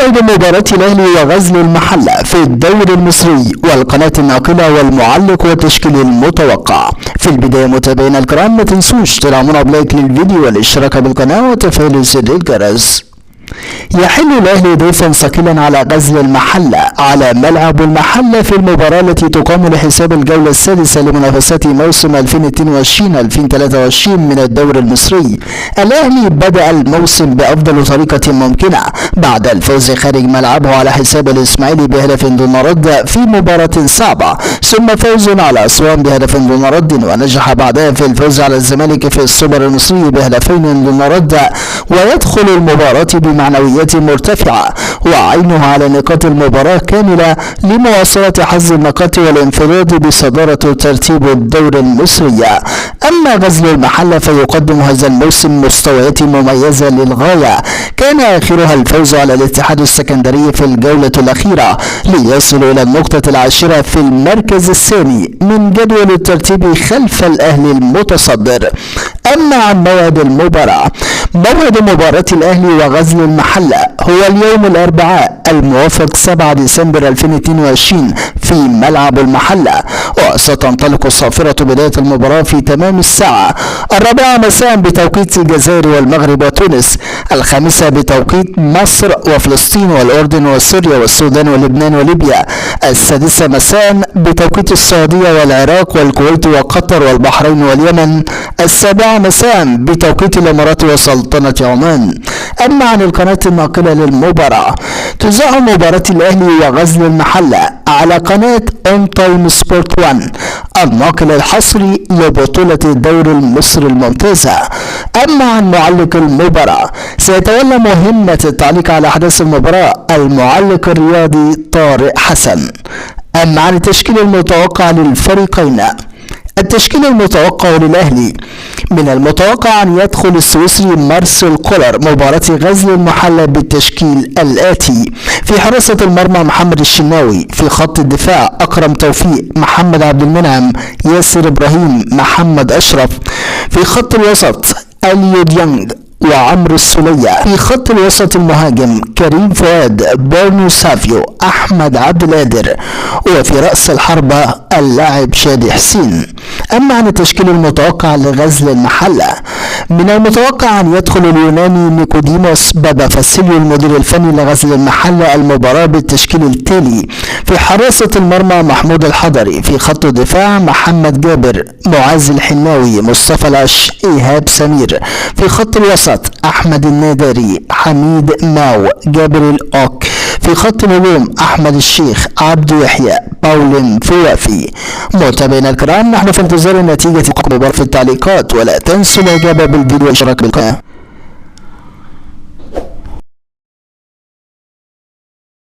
موعد مباراة الأهلي وغزل المحلة في الدوري المصري والقناة الناقلة والمعلق والتشكيل المتوقع. في البداية متابعينا الكرام ما تنسوش تدعمونا بلايك للفيديو والاشتراك بالقناة وتفعيل زر الجرس. يحل الأهلي ضيفا ثقيلا على غزل المحلة على ملعب المحلة في المباراة التي تقام لحساب الجولة السادسة لمنافسات موسم 2022-2023 من الدوري المصري. الأهلي بدأ الموسم بأفضل طريقة ممكنة بعد الفوز خارج ملعبه على حساب الإسماعيلي بهدف دون رد في مباراة صعبة، ثم فوز على أسوان بهدف دون رد، ونجح بعدها في الفوز على الزمالك في السوبر المصري بهدفين دون رد، ويدخل المباراة بمعنويات مرتفعة وعينها على نقاط المباراة كاملة لمواصلة حظ النقاط والانفراد بصدارة ترتيب الدوري المصري. أما غزل المحلة فيقدم هذا الموسم مستويات مميزة للغاية، كان آخرها الفوز على الاتحاد السكندري في الجولة الأخيرة ليصل إلى النقطة العاشرة في المركز الثاني من جدول الترتيب خلف الأهلي المتصدر. أما عن موعد المباراة، موعد مباراة الأهلي وغزل المحلة هو اليوم الأربعاء الموافق 7 ديسمبر 2022 في ملعب المحلة، وستنطلق الصافرة بداية المباراة في تمام الساعة 4 مساء بتوقيت الجزائر والمغرب وتونس، 5 بتوقيت مصر وفلسطين والأردن وسوريا والسودان ولبنان وليبيا، 6 مساء بتوقيت السعودية والعراق والكويت وقطر والبحرين واليمن، 7 مساء بتوقيت الإمارات وسلطنة عمان. أما عن القناة الناقلة للمباراة، تذاع مباراة الأهلي وغزل المحلة على قناة اون تايم سبورت 1 الناقل الحصري لبطولة الدوري المصري الممتازة. أما عن معلق المباراة، سيتولى مهمة التعليق على أحداث المباراة المعلق الرياضي طارق حسن. أما عن التشكيل المتوقع للفريقين، التشكيل المتوقع للأهلي: من المتوقع أن يدخل السويسري مارسيل كولر مباراة غزل المحلة بالتشكيل الآتي: في حراسة المرمى محمد الشناوي، في خط الدفاع أكرم توفيق، محمد عبد المنعم، ياسر إبراهيم، محمد أشرف، في خط الوسط اليو ديانج وعمرو السولية، في خط الوسط المهاجم كريم فؤاد، بيرنو سافيو، أحمد عبد القادر، وفي رأس الحربة اللاعب شادي حسين. أما عن التشكيل المتوقع لغزل المحلة، من المتوقع أن يدخل اليوناني نيكوديموس بابا فاسيليو المدير الفني لغزل المحلة المباراة بالتشكيل التالي: في حراسة المرمى محمود الحضري، في خط الدفاع محمد جابر، معاذ الحناوي، مصطفى العش، إيهاب سمير، في خط الوسط أحمد النادري، حميد ماو، جابر الأوك، في خط الهجوم أحمد الشيخ، عبد يحيى، باولين فوافي. متابعينا الكرام، نحن في انتظار نتيجة المباراة في التعليقات، ولا تنسوا الإعجاب بالفيديو والاشتراك بالقناة.